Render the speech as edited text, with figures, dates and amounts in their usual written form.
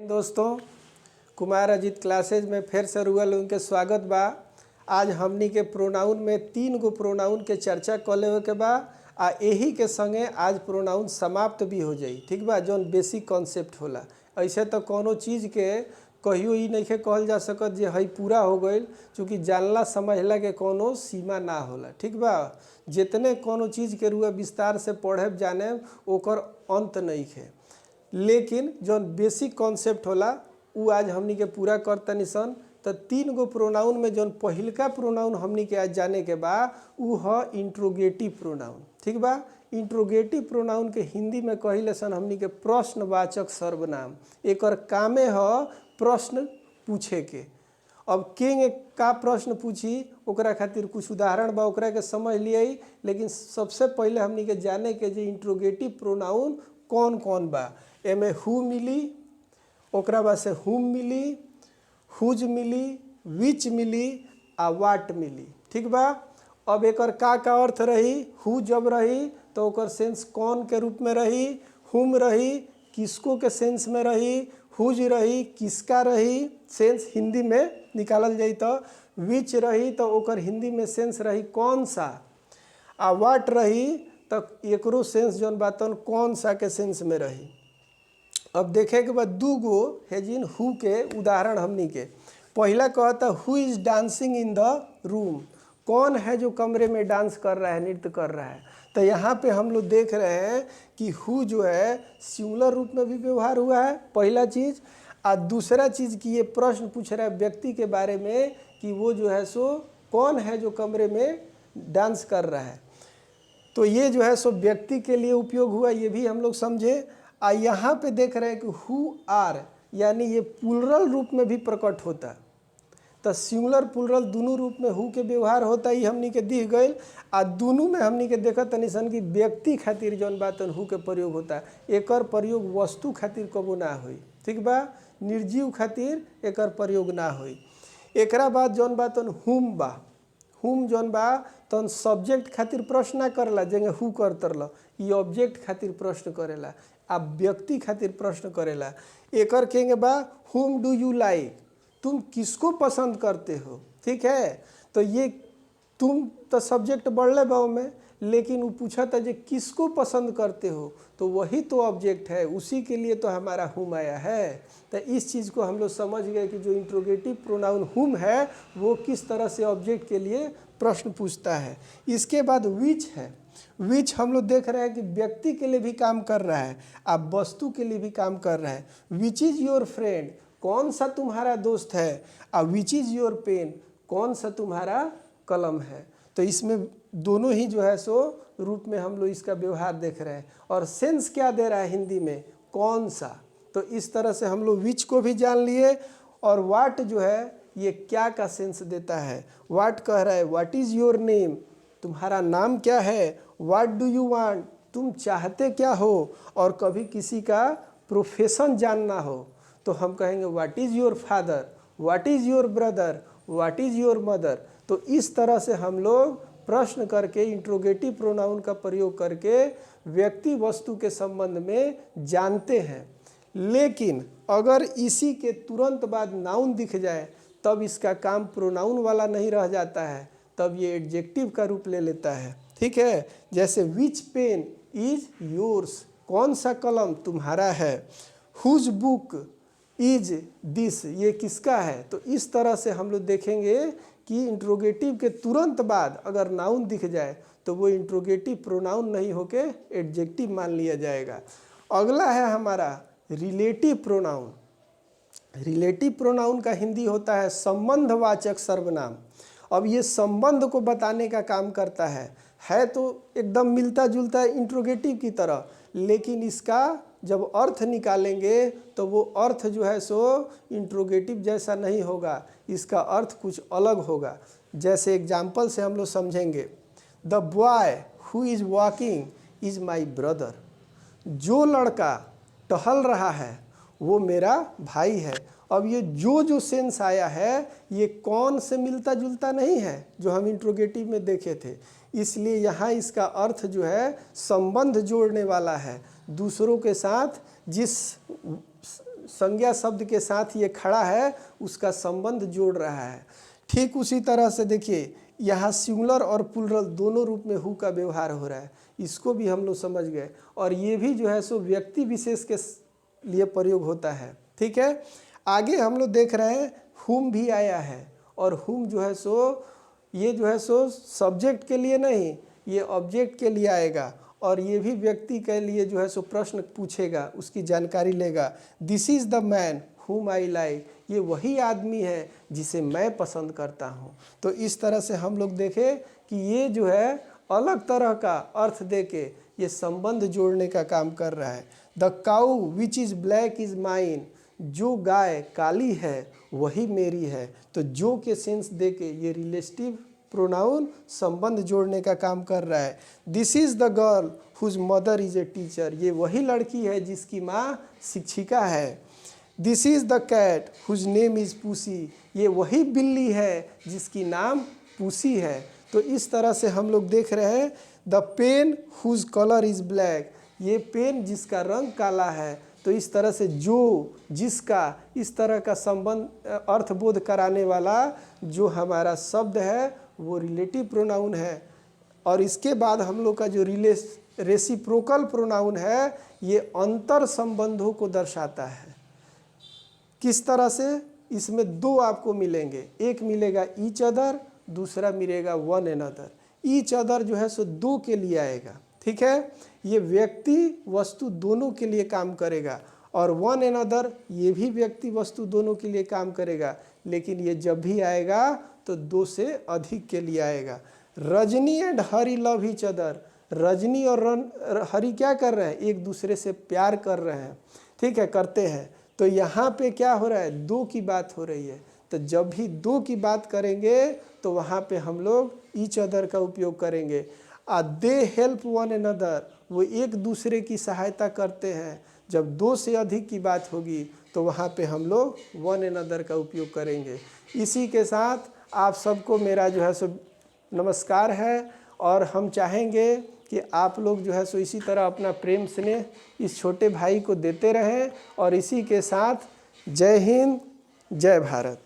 दोस्तों, कुमार अजीत क्लासेज में फिर से रुआ लोगन के स्वागत बा। आज हमनी के प्रोनाउन में 3 गो प्रोनाउन के चर्चा कर लेवे के बा आ यही के संगे आज प्रोनाउन समाप्त भी हो जाई। ठीक बा, जौन बेसिक कॉन्सेप्ट होला। ऐसे तो कोनो चीज़ के कहियो ही नहीं कहल जा सकत जे हई पूरा हो गईल, चूँकि जानला समझला के कोनो सीमा ना होला। ठीक बा, जितने कोनो चीज़ के रुआ विस्तार से पढ़े जाने ओकर अंत नहीं है, लेकिन जौन बेसिक कॉन्सेप्ट होला उ आज हमनी के पूरा करतनी सन। तो 3 गो प्रोनाउन में जौन पहिलका प्रोनाउन हमनी के आज जाने के बा उ ह इंट्रोगेटिव प्रोनाउन। ठीक बा, इंट्रोगेटिव प्रोनाउन के हिंदी में कहिले सन हमनी के प्रश्नवाचक सर्वनाम। एकर कामे ह प्रश्न पूछे के। अब के का प्रश्न पूछी ओकरा खातिर कुछ उदाहरण बा, ओकरा के समझ लिए। लेकिन सबसे पहले हमनी के जाने के जे इंट्रोगेटिव प्रोनाउन कौन कौन बा। एमे हु मिली, ओकरा बाद से हुम मिली, हुज मिली, विच मिली आ वाट मिली। ठीक बा, अब एकर का अर्थ रही। हु जब रही तो ओकर सेंस कौन के रूप में रही, हुम रही किसको के सेंस में रही, हुज रही किसका रही सेंस हिंदी में निकालल जाई। तो विच रही तो ओकर हिंदी में सेंस रही कौन सा, आ वाट रही तो एकरो सेंस जौन बातन कौन सा के सेंस में रही। अब देखे के बाद 2 गो हेजिन हु के उदाहरण हमनी के। पहला कहता who is dancing in the room, कौन है जो कमरे में डांस कर रहा है, नृत्य कर रहा है। तो यहाँ पे हम लोग देख रहे हैं कि हु जो है सिंगुलर रूप में भी व्यवहार हुआ है, पहला चीज़। और दूसरा चीज़ कि ये प्रश्न पूछ रहा है व्यक्ति के बारे में कि वो जो है सो कौन है जो कमरे में डांस कर रहा है। तो ये जो है सो व्यक्ति के लिए उपयोग हुआ, ये भी हम लोग समझे। आ यहाँ पे देख रहे हैं कि हु आर यानी ये प्लुरल रूप में भी प्रकट होता है। तो सिंगुलर प्लुरल दोनों रूप में हु के व्यवहार होता ही हमनी के दिख गई। आ दोनों में हमनी के देखत तनी सन कि व्यक्ति खातिर जौन बातन हु के प्रयोग होता है, एकर प्रयोग वस्तु खातिर कबो ना होई। ठीक बा, निर्जीव खातिर एकर प्रयोग ना होई। एकरा बाद जौन बातन हुम बा, हुम जौन बा तन सब्जेक्ट खातिर प्रश्न ना करला जेंगे हु करतरला, ये ऑब्जेक्ट खातिर प्रश्न करेला, आ व्यक्ति खातिर प्रश्न करेला। एकर केंगे बा हुम डू यू लाइक, तुम किसको पसंद करते हो। ठीक है, तो ये तुम तो सब्जेक्ट बढ़ले बाओ में, लेकिन वो पूछा था जे किसको पसंद करते हो, तो वही तो ऑब्जेक्ट है, उसी के लिए तो हमारा हुम आया है। तो इस चीज़ को हम लोग समझ गए कि जो इंट्रोगेटिव प्रोनाउन हुम है वो किस तरह से ऑब्जेक्ट के लिए प्रश्न पूछता है। इसके बाद विच है। विच हम लोग देख रहे हैं कि व्यक्ति के लिए भी काम कर रहा है, आप वस्तु के लिए भी काम कर रहा है। विच इज़ योर फ्रेंड, कौन सा तुम्हारा दोस्त है। आ विच इज़ योर पेन, कौन सा तुम्हारा कलम है। तो इसमें दोनों ही जो है सो रूप में हम लोग इसका व्यवहार देख रहे हैं। और सेंस क्या दे रहा है हिंदी में, कौन सा। तो इस तरह से हम लोग विच को भी जान लिए। और वाट जो है ये क्या का सेंस देता है। वाट कह रहा है व्हाट इज़ योर नेम, तुम्हारा नाम क्या है। व्हाट डू यू वांट, तुम चाहते क्या हो। और कभी किसी का प्रोफेशन जानना हो तो हम कहेंगे what is your father, what is your brother, what is your mother. तो इस तरह से हम लोग प्रश्न करके इंट्रोगेटिव प्रोनाउन का प्रयोग करके व्यक्ति वस्तु के संबंध में जानते हैं। लेकिन अगर इसी के तुरंत बाद नाउन दिख जाए तब इसका काम प्रोनाउन वाला नहीं रह जाता है, तब ये एडजेक्टिव का रूप ले लेता है। ठीक है, जैसे विच पेन इज योर्स, कौन सा कलम तुम्हारा है। हुज बुक इज दिस, ये किसका है। तो इस तरह से हम लोग देखेंगे कि इंट्रोगेटिव के तुरंत बाद अगर नाउन दिख जाए तो वो इंट्रोगेटिव प्रोनाउन नहीं होके एडजेक्टिव मान लिया जाएगा। अगला है हमारा रिलेटिव प्रोनाउन। रिलेटिव प्रोनाउन का हिंदी होता है संबंधवाचक सर्वनाम। अब ये संबंध को बताने का काम करता है तो एकदम मिलता जुलता है इंट्रोगेटिव की तरह, लेकिन इसका जब अर्थ निकालेंगे तो वो अर्थ जो है सो इंट्रोगेटिव जैसा नहीं होगा, इसका अर्थ कुछ अलग होगा। जैसे एग्जाम्पल से हम लोग समझेंगे, the boy who is walking is my brother, जो लड़का टहल रहा है वो मेरा भाई है। अब ये जो सेंस आया है ये कौन से मिलता जुलता नहीं है जो हम इंट्रोगेटिव में देखे थे, इसलिए यहाँ इसका अर्थ जो है संबंध जोड़ने वाला है। दूसरों के साथ जिस संज्ञा शब्द के साथ ये खड़ा है उसका संबंध जोड़ रहा है। ठीक उसी तरह से देखिए यहाँ सिंगुलर और प्लूरल दोनों रूप में हु का व्यवहार हो रहा है, इसको भी हम लोग समझ गए। और ये भी जो है सो व्यक्ति विशेष के लिए प्रयोग होता है। ठीक है, आगे हम लोग देख रहे हैं हुम भी आया है, और हुम जो है सो ये जो है सो सब्जेक्ट के लिए नहीं, ये ऑब्जेक्ट के लिए आएगा, और ये भी व्यक्ति के लिए जो है सो प्रश्न पूछेगा, उसकी जानकारी लेगा। दिस इज़ द मैन हुम आई लाइक, ये वही आदमी है जिसे मैं पसंद करता हूँ। तो इस तरह से हम लोग देखें कि ये जो है अलग तरह का अर्थ देके ये संबंध जोड़ने का काम कर रहा है। The cow which is black is mine, जो गाय काली है वही मेरी है। तो जो के सेंस देके ये रिलेटिव प्रोनाउन संबंध जोड़ने का काम कर रहा है। This is the girl whose mother is a teacher, ये वही लड़की है जिसकी माँ शिक्षिका है। This is the cat whose name is Pussy, ये वही बिल्ली है जिसकी नाम पूसी है। तो इस तरह से हम लोग देख रहे हैं the pen whose colour is black, ये पेन जिसका रंग काला है। तो इस तरह से जो, जिसका, इस तरह का संबंध अर्थबोध कराने वाला जो हमारा शब्द है वो रिलेटिव प्रोनाउन है। और इसके बाद हम लोग का जो रेसिप्रोकल प्रोनाउन है ये अंतर संबंधों को दर्शाता है। किस तरह से? इसमें दो आपको मिलेंगे, एक मिलेगा ईच अदर, दूसरा मिलेगा वन अनदर। ईच अदर जो है सो दो के लिए आएगा, ठीक है, ये व्यक्ति वस्तु दोनों के लिए काम करेगा। और वन अनदर ये भी व्यक्ति वस्तु दोनों के लिए काम करेगा, लेकिन ये जब भी आएगा तो दो से अधिक के लिए आएगा। Rajni and Hari love each other, Rajni और हरी क्या कर रहे हैं? एक दूसरे से प्यार कर रहे हैं, ठीक है, करते हैं। तो यहाँ पे क्या हो रहा है? दो की बात हो रही है। तो जब भी दो की बात करेंगे तो वहाँ पे हम लोग ईच अदर का उपयोग करेंगे। दे हेल्प वन अनदर, वो एक दूसरे की सहायता करते हैं। जब दो से अधिक की बात होगी तो वहाँ पे हम लोग वन अनदर का उपयोग करेंगे। इसी के साथ आप सबको मेरा जो है सो नमस्कार है, और हम चाहेंगे कि आप लोग जो है सो इसी तरह अपना प्रेम स्नेह इस छोटे भाई को देते रहें। और इसी के साथ जय हिंद, जय भारत।